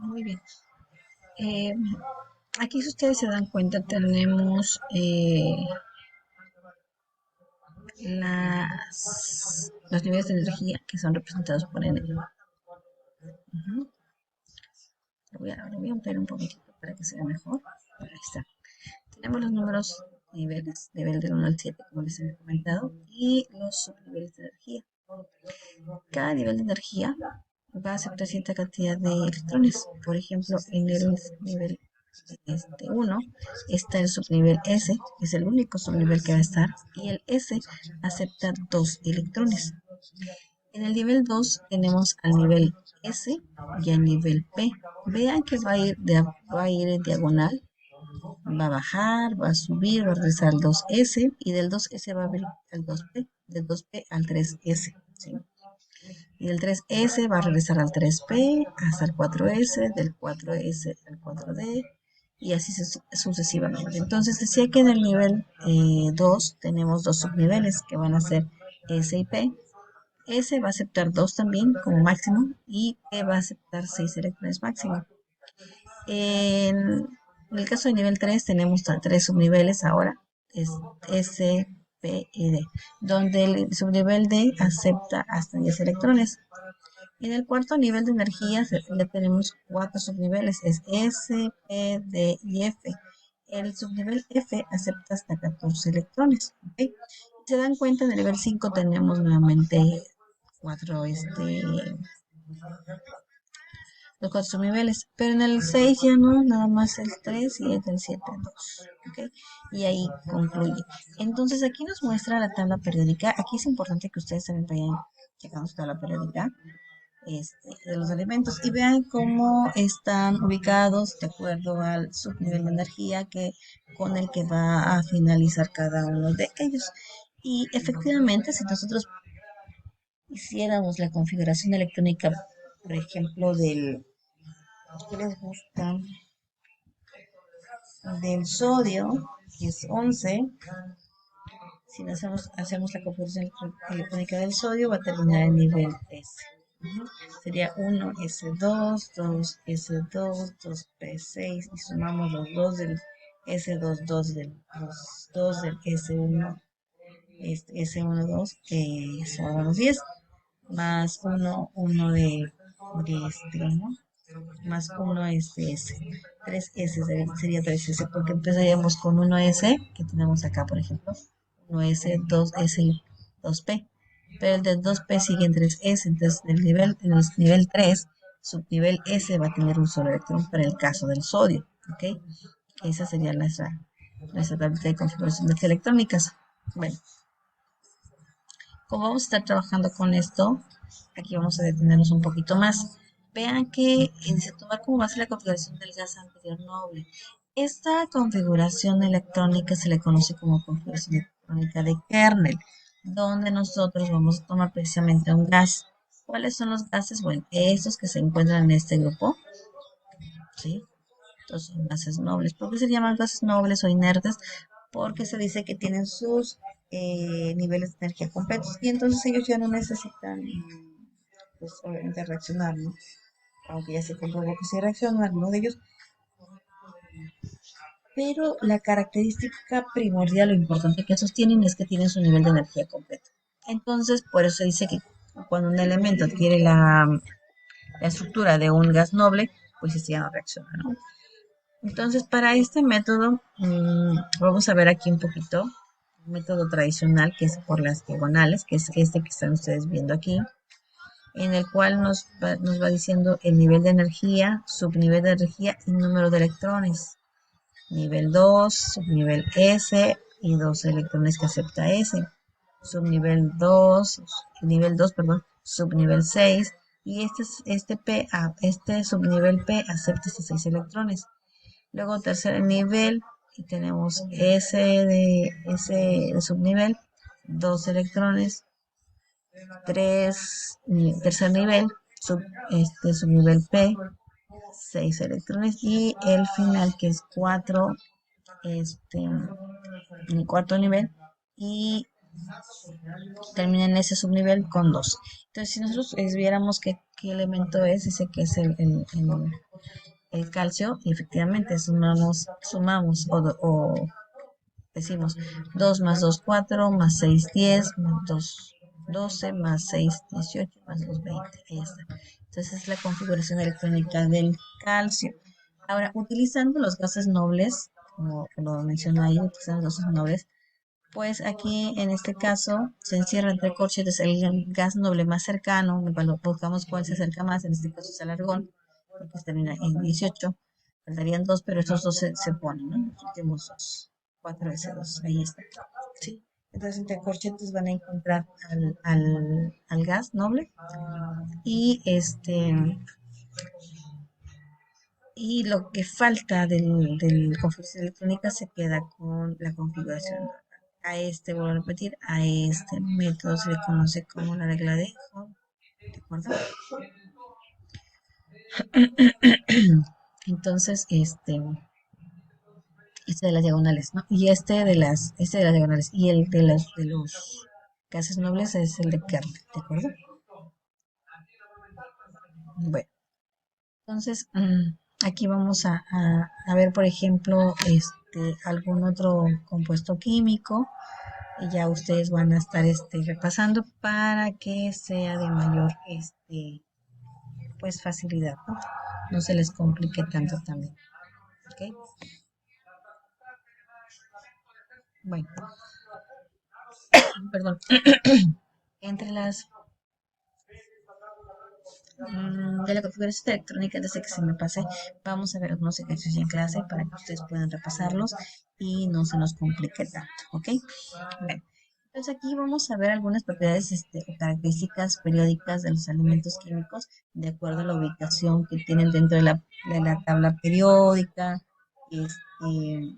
Muy bien. Eh, Aquí, si ustedes se dan cuenta, tenemos los niveles de energía que son representados por N. Ujú. Lo voy a ampliar un poquitito para que se vea mejor. Ahí está. Tenemos los números niveles, nivel del 1 al 7, como les he comentado, y los subniveles de energía. Cada nivel de energía va a aceptar cierta cantidad de electrones. Por ejemplo, en el nivel 1 está el subnivel S, que es el único subnivel que va a estar, y el S acepta 2 electrones. En el nivel 2 tenemos al nivel S y al nivel P. Vean que va a ir en diagonal, va a bajar, va a subir, va a regresar al 2S y del 2S va a abrir al 2P, del 2P al 3S. ¿Sí? Y del 3S va a regresar al 3P hasta el 4S, del 4S al 4D y así sucesivamente. Entonces decía que en el nivel 2 tenemos dos subniveles que van a ser S y P. S va a aceptar 2 también como máximo y P va a aceptar 6 electrones máximo. En el caso de nivel 3 tenemos tres subniveles ahora, es S, P y D, donde el subnivel D acepta hasta 10 electrones. En el cuarto nivel de energía ya tenemos cuatro subniveles, es S, P, D y F. El subnivel F acepta hasta 14 electrones. ¿Ok? Si se dan cuenta, en el nivel 5 tenemos nuevamente cuatro, los cuatro subniveles, pero en el 6 ya no, nada más el 3 y en el 7 2. ¿Ok? Y ahí concluye. Entonces aquí nos muestra la tabla periódica. Aquí es importante que ustedes también vayan checando su tabla periódica de los alimentos y vean cómo están ubicados de acuerdo al subnivel de energía con el que va a finalizar cada uno de ellos. Y efectivamente, si nosotros hiciéramos la configuración electrónica, por ejemplo, ¿qué les gusta? Del sodio, que es 11, si hacemos la configuración electrónica del sodio, va a terminar en nivel S. Sería 1S2, 2S2, 2P6 y sumamos los 2 del S2, 2 los 2 del S1, S1, 2, que son los 10, más 1, 1 ¿no? Más 1 S. 3S sería 3S, porque empezaríamos con 1S, que tenemos acá, por ejemplo, 1S, 2S y 2P. Pero el de 2P sigue en 3S, entonces en el nivel 3, subnivel S va a tener un solo electrón para el caso del sodio. ¿Ok? Esa sería nuestra tablita de configuración de electrónicas. Bueno, como vamos a estar trabajando con esto, aquí vamos a detenernos un poquito más. Vean que se toma como base la configuración del gas anterior noble. Esta configuración electrónica se le conoce como configuración electrónica de kernel, donde nosotros vamos a tomar precisamente un gas. ¿Cuáles son los gases? Bueno, estos que se encuentran en este grupo, ¿sí? Estos son gases nobles. ¿Por qué se llaman gases nobles o inertes? Porque se dice que tienen sus niveles de energía completos y entonces ellos ya no necesitan, pues obviamente reaccionar, ¿no? Aunque ya se comprobó que sí reacciona alguno de ellos, pero la característica primordial, lo importante que sostienen es que tienen su nivel de energía completo. Entonces, por eso se dice que cuando un elemento adquiere la estructura de un gas noble, pues este ya no reacciona, ¿no? Entonces, para este método, vamos a ver aquí un poquito un método tradicional que es por las diagonales, que es este que están ustedes viendo aquí, en el cual nos va diciendo el nivel de energía, subnivel de energía y número de electrones. Nivel 2, subnivel S y 2 electrones que acepta S. Subnivel 2, nivel 2, perdón, subnivel 6 y este subnivel P acepta estos 6 electrones. Luego tercer nivel y tenemos S de subnivel, 2 electrones, 3 tercer nivel, subnivel P, 6 electrones y el final que es 4 en el cuarto nivel y termina en ese subnivel con 2. Entonces, si nosotros viéramos qué elemento es, dice que es el calcio, y efectivamente sumamos o decimos 2 más 2 4 más 6 10 más 2 12 más 6 18 más 2 20. Ahí está. Entonces es la configuración electrónica del calcio. Ahora, utilizando los gases nobles, como lo mencionó ahí, utilizando los gases nobles, pues aquí en este caso se encierra entre corchetes el gas noble más cercano, buscamos cuál se acerca más, en este caso es el argón, porque termina en 18, faltarían dos, pero estos dos se ponen, ¿no? Los últimos dos, 4S2, ahí está. ¿Sí? Entonces entre corchetes van a encontrar al gas noble y y lo que falta del configuración electrónica se queda con la configuración. A este, vuelvo a repetir, a este método se le conoce como la regla de Hall, ¿de acuerdo? Entonces, este de las diagonales, ¿no? Y este de las diagonales y el de los gases nobles es el de Kernel, ¿de acuerdo? Bueno, entonces aquí vamos a ver, por ejemplo, algún otro compuesto químico y ya ustedes van a estar repasando para que sea de mayor pues facilidad, ¿no? No se les complique tanto también. ¿Ok? Bueno, perdón. Entre las de la configuración electrónica, antes de que se me pase, vamos a ver algunos ejercicios en clase para que ustedes puedan repasarlos y no se nos complique tanto, ¿ok? Bueno, entonces aquí vamos a ver algunas propiedades o características periódicas de los elementos químicos de acuerdo a la ubicación que tienen dentro de la tabla periódica, este,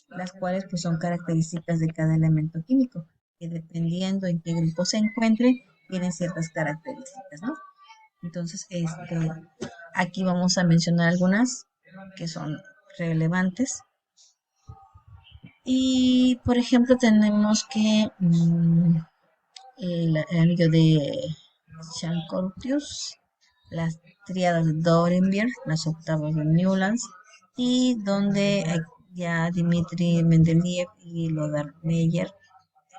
las cuales pues son características de cada elemento químico, que dependiendo en qué grupo se encuentre, tienen ciertas características, ¿no? Entonces, aquí vamos a mencionar algunas que son relevantes. Y, por ejemplo, tenemos que el anillo de Chancortius, las tríadas de Dorenberg, las octavas de Newlands, y donde ya Dmitri Mendeleev y Lothar Meyer,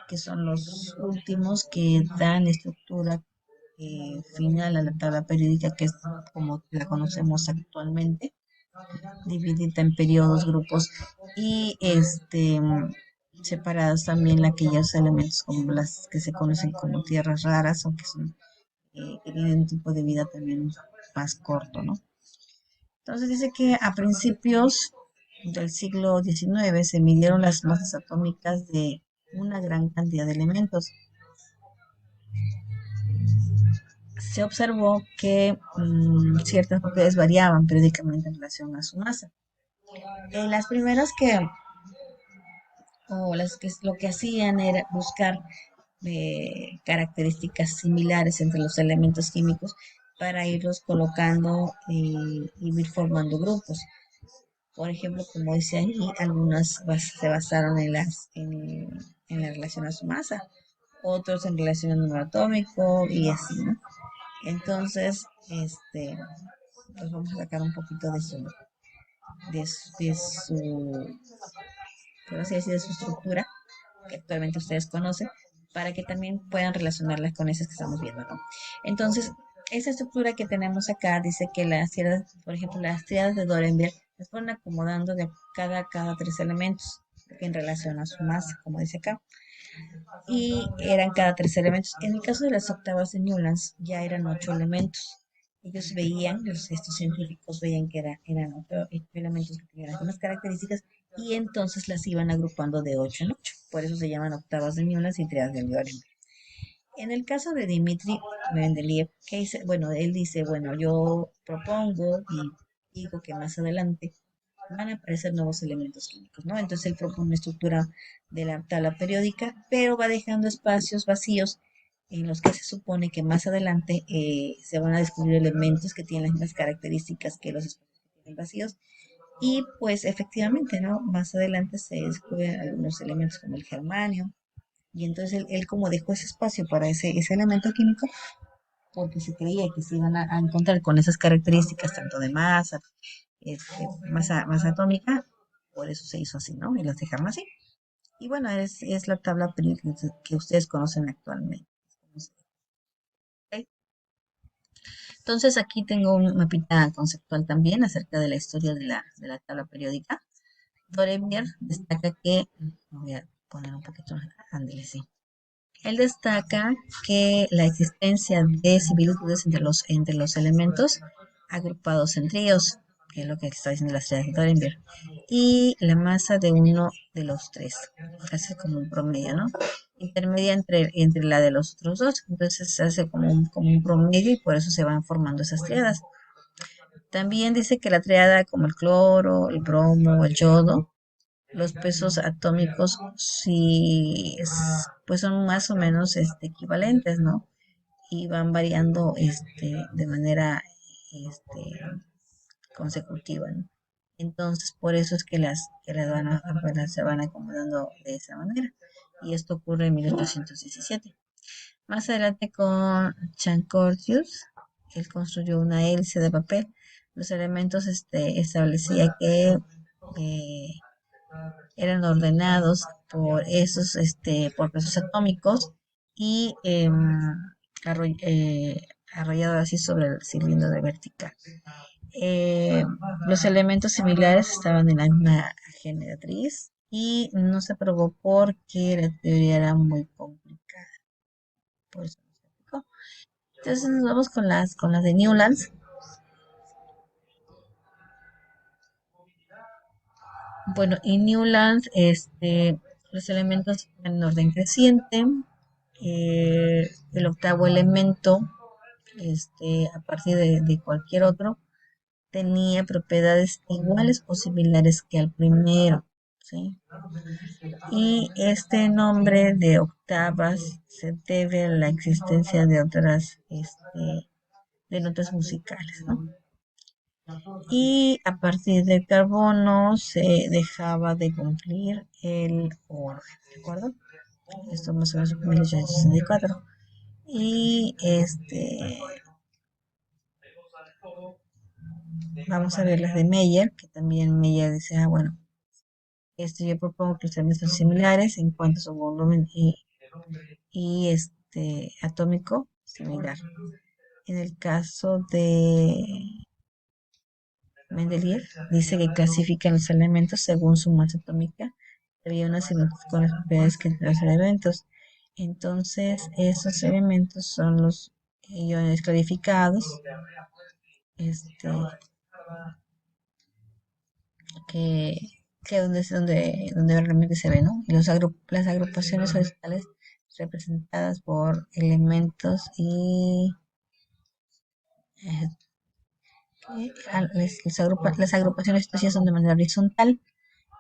que son los últimos que dan estructura final a la tabla periódica, que es como la conocemos actualmente, dividida en periodos, grupos y separadas también aquellos elementos como las que se conocen como tierras raras o que son que tienen un tipo de vida también más corto, ¿no? Entonces dice que a principios del siglo XIX se midieron las masas atómicas de una gran cantidad de elementos. Se observó que ciertas propiedades variaban periódicamente en relación a su masa. Las primeras lo que hacían era buscar características similares entre los elementos químicos para irlos colocando y ir formando grupos. Por ejemplo, como dice ahí, algunas se basaron en la relación a su masa, otros en relación al número atómico y así, ¿no? Entonces, pues vamos a sacar un poquito de su, por así decir, de su estructura, que actualmente ustedes conocen, para que también puedan relacionarlas con esas que estamos viendo, ¿no? Entonces, esa estructura que tenemos acá dice que las tríadas, por ejemplo, las tríadas de Dorenberg se fueron acomodando de cada tres elementos en relación a su masa, como dice acá, y eran cada tres elementos. En el caso de las octavas de Newlands ya eran 8 elementos. Ellos veían, estos científicos veían que eran 8 elementos que tenían algunas características y entonces las iban agrupando de 8 en 8. Por eso se llaman octavas de Newlands y triadas de Newlands. En el caso de Dmitri Mendeleev, ¿qué dice? Bueno, él dice, bueno, yo propongo y digo que más adelante van a aparecer nuevos elementos químicos, ¿no? Entonces él propone una estructura de la tabla periódica, pero va dejando espacios vacíos en los que se supone que más adelante se van a descubrir elementos que tienen las mismas características que los espacios que tienen vacíos. Y pues efectivamente, ¿no? Más adelante se descubren algunos elementos como el germanio, Y entonces él como dejó ese espacio para ese elemento químico, porque se creía que se iban a encontrar con esas características tanto de masa, masa atómica, por eso se hizo así, ¿no? Y las dejaron así. Y bueno, es la tabla periódica que ustedes conocen actualmente. ¿Ok? Entonces aquí tengo un mapita conceptual también acerca de la historia de la tabla periódica. Doremier destaca que, voy a poner un poquito, ándale, sí. Él destaca que la existencia de similitudes entre los elementos agrupados en tríos, que es lo que está diciendo las estrellas de Dorenberg, y la masa de uno de los tres, hace como un promedio, ¿no? Intermedia entre la de los otros dos, entonces se hace como un promedio y por eso se van formando esas triadas. También dice que la triada como el cloro, el bromo, el yodo, los pesos atómicos sí pues son más o menos equivalentes, ¿no? Y van variando de manera este, consecutiva, ¿no? Entonces, por eso es que las se van acomodando de esa manera. Y esto ocurre en 1817. Más adelante con Chancortius, él construyó una hélice de papel. Los elementos establecía que eh, eran ordenados por pesos atómicos y arrollados así sobre el cilindro de vertical. Eh, los elementos similares estaban en la misma generatriz y no se probó porque la teoría era muy complicada. Por eso no se aplicó. Entonces nos vamos con las de Newlands. Bueno, en Newlands, los elementos van en orden creciente. El octavo elemento, a partir de cualquier otro, tenía propiedades iguales o similares que al primero, ¿sí? Y este nombre de octavas se debe a la existencia de otras, de notas musicales, ¿no? Y a partir del carbono se dejaba de cumplir el orden, ¿de acuerdo? Esto más o menos en 1864. Y vamos a ver las de Meyer, que también Meyer dice, bueno, yo propongo que los elementos son similares en cuanto a su volumen y atómico similar. En el caso de Mendeleev, dice que clasifican los elementos según su masa atómica. Había una similitud con las propiedades que los elementos. Entonces, esos elementos son los iones clarificados, este, que, que donde realmente se ve, ¿no? Y las agrupaciones horizontales representadas por elementos y eh, las agrupaciones especiales son de manera horizontal,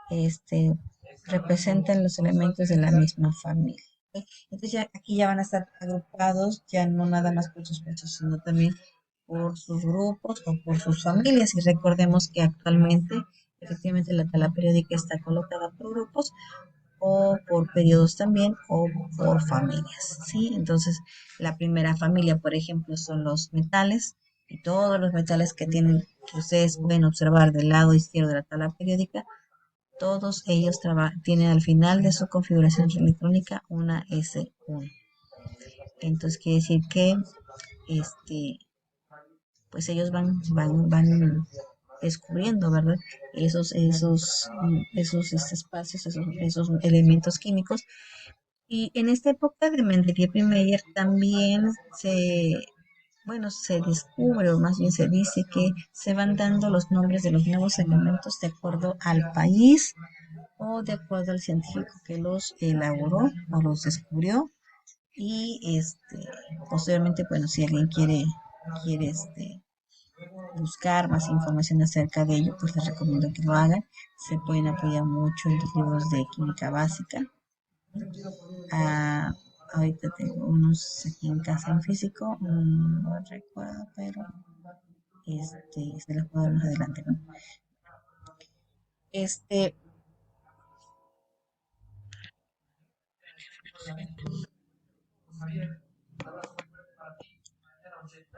este, representan los elementos de la misma familia. ¿Ok? Entonces ya, aquí ya van a estar agrupados, ya no nada más por sus pesos, sino también por sus grupos o por sus familias. Y recordemos que actualmente, efectivamente, la tabla periódica está colocada por grupos o por periodos también o por familias, ¿sí? Entonces, la primera familia, por ejemplo, son los metales y todos los metales que ustedes pueden observar del lado izquierdo de la tabla periódica, todos ellos tienen al final de su configuración electrónica una S1. Entonces, quiere decir que este, pues ellos van descubriendo, ¿verdad? Esos espacios, esos elementos químicos. Y en esta época de Mendeleev y Meyer también se descubre, o más bien se dice que se van dando los nombres de los nuevos elementos de acuerdo al país o de acuerdo al científico que los elaboró o los descubrió. Y posteriormente, bueno, si alguien quiere buscar más información acerca de ello, pues les recomiendo que lo hagan. Se pueden apoyar mucho en los libros de química básica. Ah, ahorita tengo unos aquí en casa en físico, no recuerdo, pero se los puedo dar más adelante, ¿no? Este,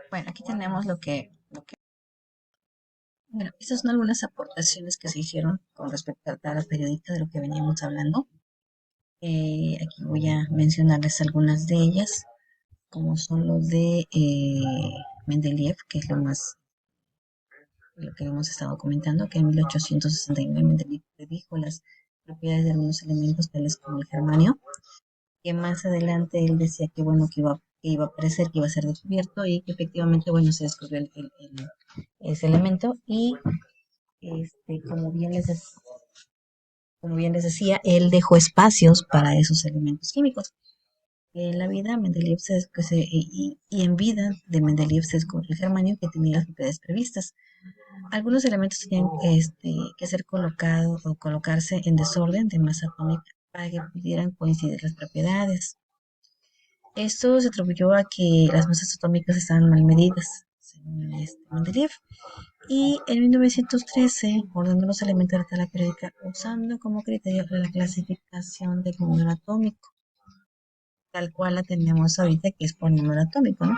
Bueno, aquí tenemos bueno, estas son algunas aportaciones que se hicieron con respecto a la tabla periódica de lo que veníamos hablando. Aquí voy a mencionarles algunas de ellas, como son los de Mendeleev, que es lo que hemos estado comentando, que en 1869 Mendeleev predijo las propiedades de algunos elementos tales como el germanio, que más adelante él decía que bueno, que iba a aparecer, que iba a ser descubierto y que efectivamente, bueno, se descubrió ese elemento y este, como bien les decía, él dejó espacios para esos elementos químicos. En la vida, Mendeleev y en vida de Mendeleev se descubrió el germanio que tenía las propiedades previstas. Algunos elementos tenían que ser colocados o colocarse en desorden de masa atómica para que pudieran coincidir las propiedades. Esto se atribuyó a que las masas atómicas estaban mal medidas, según Mendeleev, y en 1913 ordenó los elementos de la tabla periódica usando como criterio la clasificación del número atómico, tal cual la tenemos ahorita, que es por número atómico, ¿no?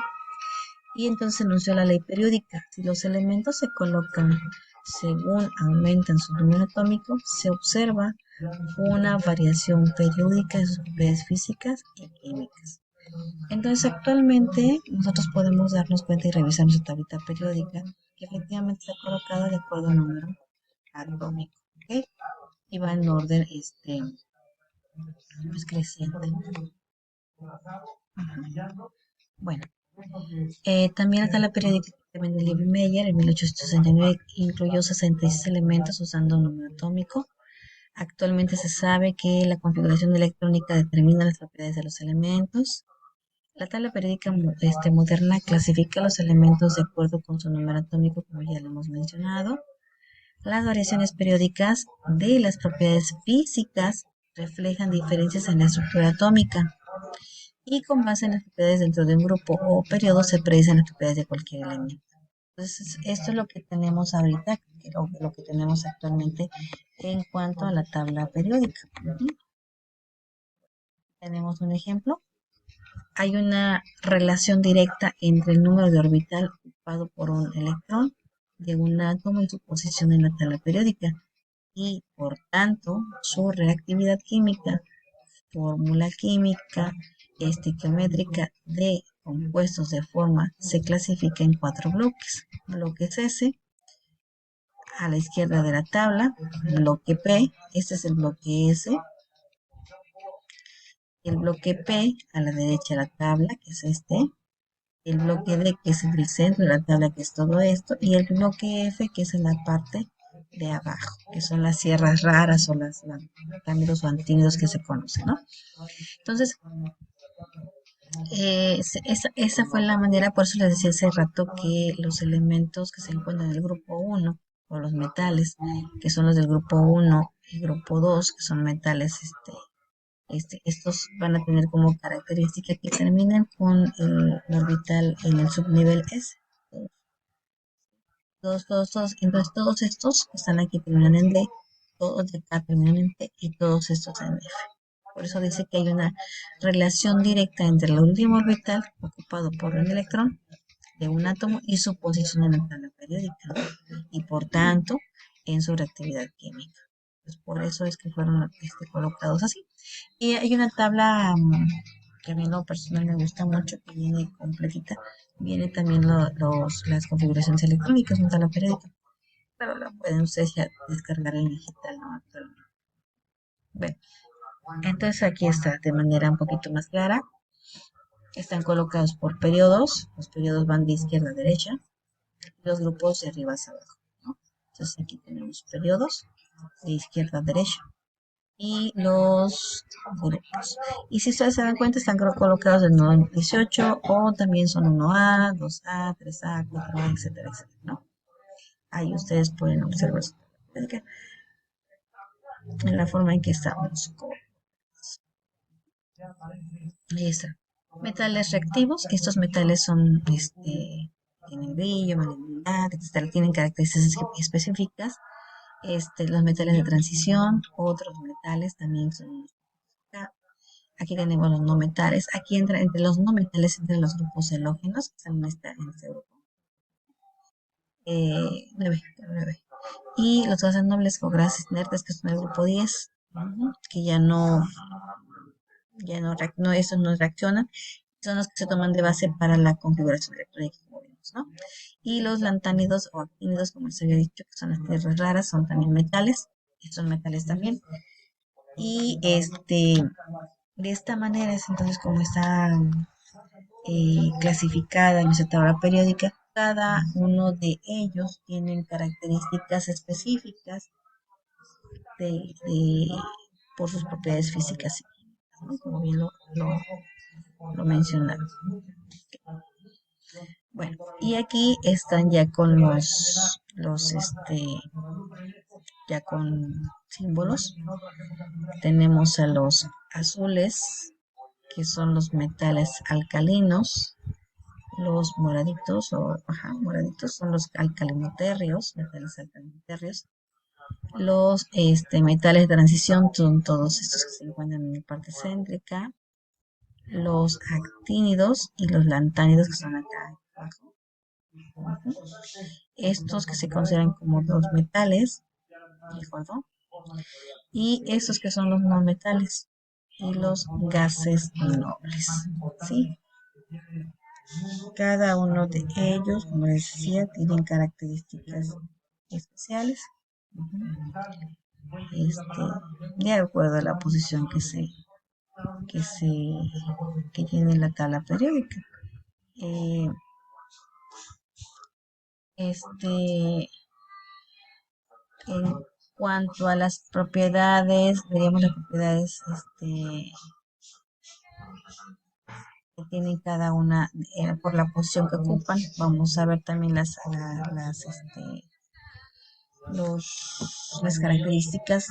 Y entonces anunció la ley periódica. Si los elementos se colocan según aumentan su número atómico, se observa una variación periódica de sus propiedades físicas y químicas. Entonces, actualmente nosotros podemos darnos cuenta y revisar nuestra tablita periódica que efectivamente está colocada de acuerdo al número atómico, ¿ok? Y va en orden, pues creciente. Ajá. Bueno, también la tabla periódica de Mendeleev y Meyer en 1869 incluyó 66 elementos usando un número atómico. Actualmente se sabe que la configuración electrónica determina las propiedades de los elementos. La tabla periódica moderna clasifica los elementos de acuerdo con su número atómico, como ya lo hemos mencionado. Las variaciones periódicas de las propiedades físicas reflejan diferencias en la estructura atómica y con base en las propiedades dentro de un grupo o periodo se predicen las propiedades de cualquier elemento. Entonces, esto es lo que tenemos ahorita, lo que tenemos actualmente en cuanto a la tabla periódica. Tenemos un ejemplo. Hay una relación directa entre el número de orbital ocupado por un electrón de un átomo y su posición en la tabla periódica y, por tanto, su reactividad química, fórmula química, estequiométrica de compuestos de forma se clasifica en 4 bloques. Bloques S, a la izquierda de la tabla, bloque P, este es el bloque S, el bloque P a la derecha de la tabla, que es el bloque D, que es el centro de la tabla, que es todo esto, y el bloque F, que es en la parte de abajo, que son las sierras raras o las cámidos o antínidos que se conocen, ¿no? Entonces, esa fue la manera, por eso les decía hace rato que los elementos que se encuentran en el grupo 1 o los metales, que son los del grupo 1 y grupo 2, que son metales, estos van a tener como característica que terminan con el orbital en el subnivel S. Todos. Entonces, todos estos que están aquí terminan en D, todos de acá terminan en T y todos estos en F. Por eso dice que hay una relación directa entre el último orbital ocupado por un electrón de un átomo y su posición en la tabla periódica, y por tanto en su reactividad química. Pues por eso es que fueron colocados así. Y hay una tabla que a mí en lo personal me gusta mucho, que viene completita. Viene también las configuraciones electrónicas, una tabla periódica, pero la pueden ustedes ya descargar en digital, ¿no? Actualmente. Bueno, entonces aquí está de manera un poquito más clara. Están colocados por periodos. Los periodos van de izquierda a derecha y los grupos de arriba hacia abajo, ¿no? Entonces aquí tenemos periodos de izquierda a derecha y los grupos. Y si ustedes se dan cuenta, están colocados en 9 al 18 o también son 1A, 2A, 3A, 4A, etcétera, etcétera, ¿no? Ahí ustedes pueden observar en la forma en que estamos. Ahí está. Metales reactivos. Estos metales son, tienen brillo, maleabilidad, etcétera, tienen características específicas. Los metales de transición, otros metales también son acá. Aquí tenemos los no metales. Aquí entra entre los no metales, entre los grupos halógenos, que están en este grupo. 9. Y los gases nobles o gases inertes, que son el grupo 10, que ya no, estos no reaccionan, son los que se toman de base para la configuración electrónica, como vimos, ¿no? Y los lantánidos o actínidos, como les había dicho, que son las tierras raras, son también metales, estos metales también. Y de esta manera es entonces como está clasificada en nuestra tabla periódica. Cada uno de ellos tienen características específicas de, por sus propiedades físicas, ¿no? Como bien lo mencionaron. Bueno, y aquí están ya con ya con símbolos. Tenemos a los azules, que son los metales alcalinos. Los moraditos son los alcalinoterrios, metales alcalinoterrios. Los metales de transición son todos estos que se encuentran en la parte céntrica. Los actínidos y los lantánidos, que son acá abajo. Estos que se consideran como los metales, ¿de acuerdo? Y estos que son los no metales y los gases nobles, ¿sí? Cada uno de ellos, como les decía, tienen características especiales, de acuerdo a la posición que se que tiene la tabla periódica. Eh, en cuanto a las propiedades, veríamos las propiedades que tienen cada una por la posición que ocupan. Vamos a ver también las características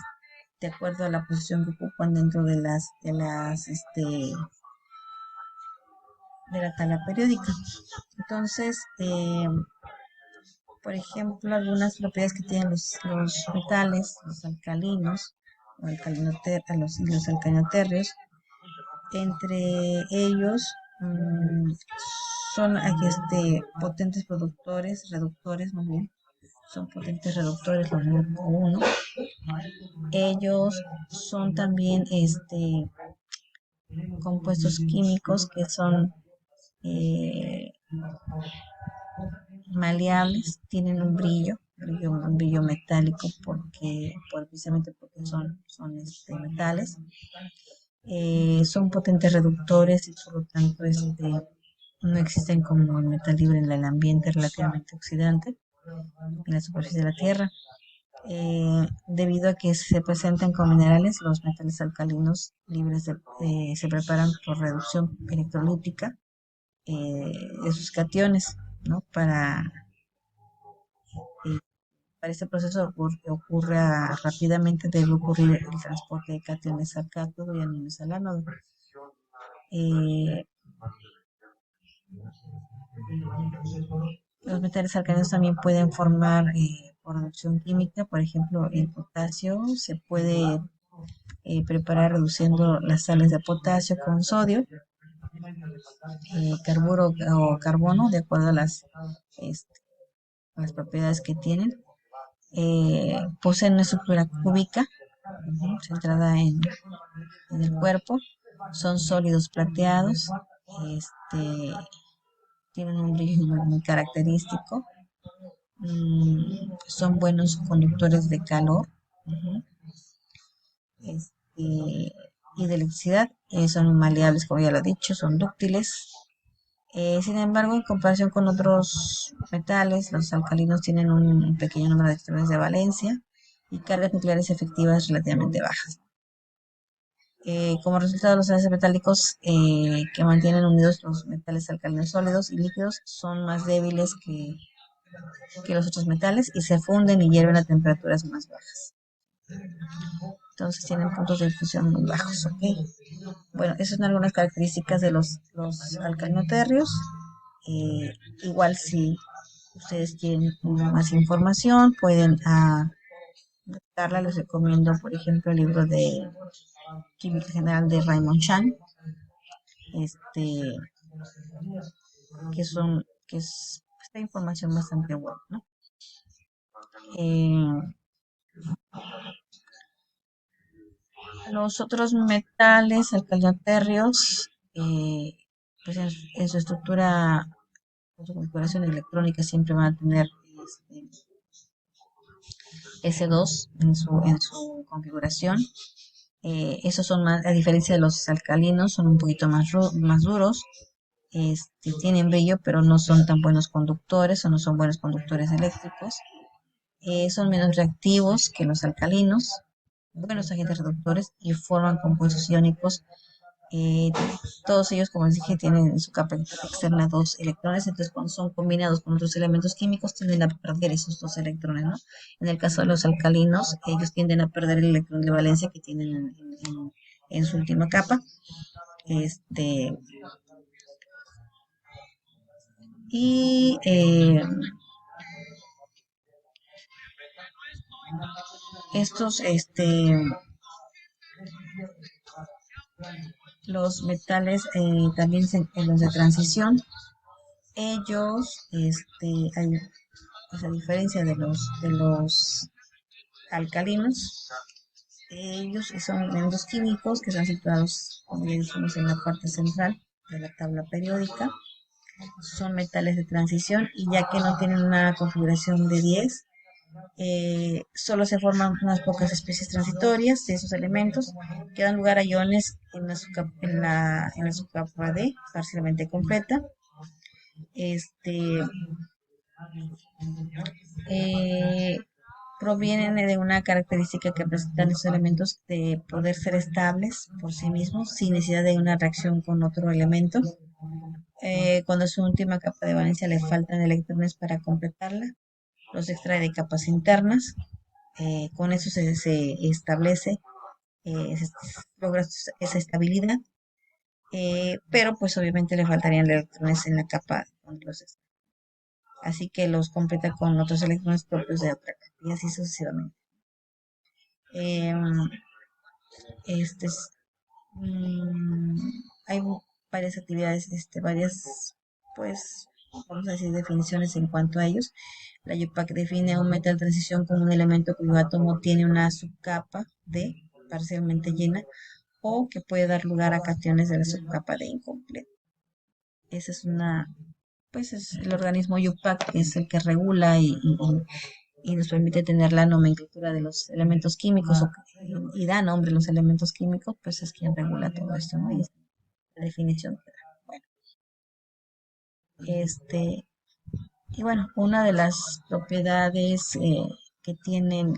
de acuerdo a la posición que ocupan dentro de la tabla periódica. Entonces, por ejemplo, algunas propiedades que tienen los metales, los alcalinos, los alcalinoterrios, entre ellos son aquí potentes productores, reductores más bien, son potentes reductores los grupo 1. Ellos son también compuestos químicos que son eh, maleables, tienen un brillo metálico precisamente porque son metales. Son potentes reductores y por lo tanto no existen como el metal libre en el ambiente relativamente oxidante en la superficie de la Tierra. Debido a que se presentan con minerales, los metales alcalinos libres se preparan por reducción electrolítica de sus cationes, ¿no? Eh, para este proceso ocurre rápidamente, debe ocurrir el transporte de cationes al cátodo y aniones al ánodo. Eh, los metales alcalinos también pueden formar por reducción química, por ejemplo, el potasio se puede preparar reduciendo las sales de potasio con sodio, carburo o carbono, de acuerdo a este, las propiedades que tienen. Poseen una estructura cúbica centrada en el cuerpo, son sólidos plateados, tienen un brillo muy característico, son buenos conductores de calor, y de electricidad, son maleables, como ya lo he dicho, son dúctiles. Sin embargo, en comparación con otros metales, los alcalinos tienen un pequeño número de electrones de valencia y cargas nucleares efectivas relativamente bajas. Como resultado, los enlaces metálicos que mantienen unidos los metales alcalinos sólidos y líquidos son más débiles que los otros metales y se funden y hierven a temperaturas más bajas. Entonces tienen puntos de fusión muy bajos, ¿ok? Bueno, esas son algunas características de los alcalinoterrios. Igual si ustedes quieren más información, pueden buscarla. Les recomiendo, por ejemplo, el libro de química general de Raymond Chan, este, que es esta información bastante buena, ¿no? Eh, los otros metales alcaloterrios, pues en su estructura, en su configuración electrónica siempre van a tener S2 en su configuración. Esos son más, a diferencia de los alcalinos, son un poquito más duros. Tienen brillo, pero no son tan buenos conductores o no son buenos conductores eléctricos. Son menos reactivos que los alcalinos, buenos agentes reductores y forman compuestos iónicos. Eh, Todos ellos, como les dije, tienen en su capa externa dos electrones, entonces cuando son combinados con otros elementos químicos tienden a perder esos dos electrones, ¿no? En el caso de los alcalinos, ellos tienden a perder el electrón de valencia que tienen en su última capa. Este, y estos, los metales también los de transición, ellos, pues a diferencia de los alcalinos, ellos son elementos químicos que están situados, como ya dijimos, en la parte central de la tabla periódica. Son metales de transición y ya que no tienen una configuración de 10, solo se forman unas pocas especies transitorias de esos elementos que dan lugar a iones en la subcapa D parcialmente completa. Este, eh, Provienen de una característica que presentan estos elementos de poder ser estables por sí mismos sin necesidad de una reacción con otro elemento. Cuando a su última capa de valencia le faltan electrones para completarla, los extrae de capas internas. Con eso se establece, se logra esa estabilidad, pero pues obviamente le faltarían electrones en la capa donde los extrae. Así que los completa con otros electrones propios de otra capa y así sucesivamente. Em, este, mm, Hay varias actividades, pues, vamos a decir, definiciones en cuanto a ellos. La UPAC define un metal transición como un elemento cuyo átomo tiene una subcapa D parcialmente llena o que puede dar lugar a cationes de la subcapa D incompleta. Esa es pues es el organismo UPAC, que es el que regula y nos permite tener la nomenclatura de los elementos químicos y da nombre a los elementos químicos, pues es quien regula todo esto, ¿no? Y es la definición que da. Bueno, este, y bueno, una de las propiedades que tienen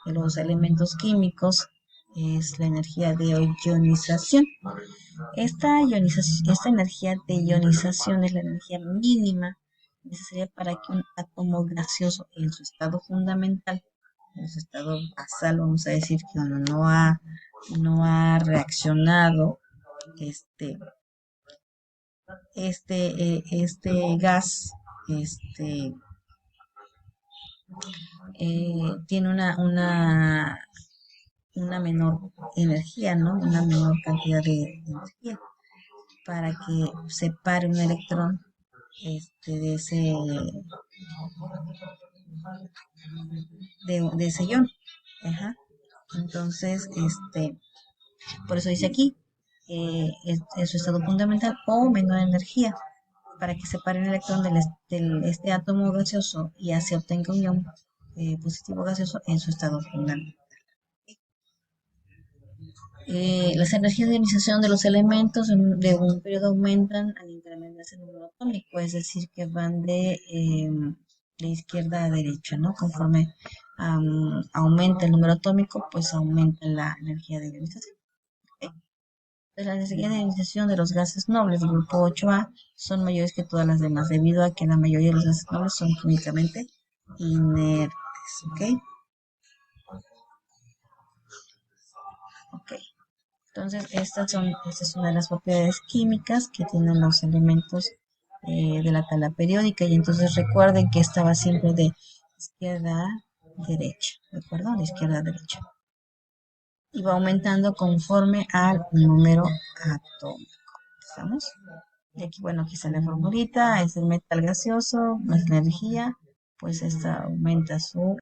los elementos químicos es la energía de ionización. Esta energía de ionización es la energía mínima necesaria para que un átomo gaseoso en su estado fundamental, en su estado basal, vamos a decir que no ha reaccionado este, este gas, este, tiene una menor energía, ¿no? Una menor cantidad de energía para que separe un electrón de de ese ion. Ajá. Entonces, por eso dice aquí, es su estado fundamental o menor energía, para que separe un electrón este átomo gaseoso y así obtenga un ion positivo gaseoso en su estado fundamental. Las energías de ionización de los elementos de un periodo aumentan al incrementarse el número atómico, es decir, que van de izquierda a derecha, ¿no? Conforme aumenta el número atómico, pues aumenta la energía de ionización. ¿Ok? Entonces, las energías de ionización de los gases nobles del grupo 8A son mayores que todas las demás, debido a que la mayoría de los gases nobles son químicamente inertes. ¿Ok? Ok. Entonces, esta es una de las propiedades químicas que tienen los elementos de la tabla periódica. Y entonces recuerden que esta va siempre de izquierda a derecha, ¿de acuerdo? De izquierda a derecha. y va aumentando conforme al número atómico. ¿Estamos? Y aquí, bueno, aquí está la formulita, es el metal gaseoso, más la energía, pues esta aumenta su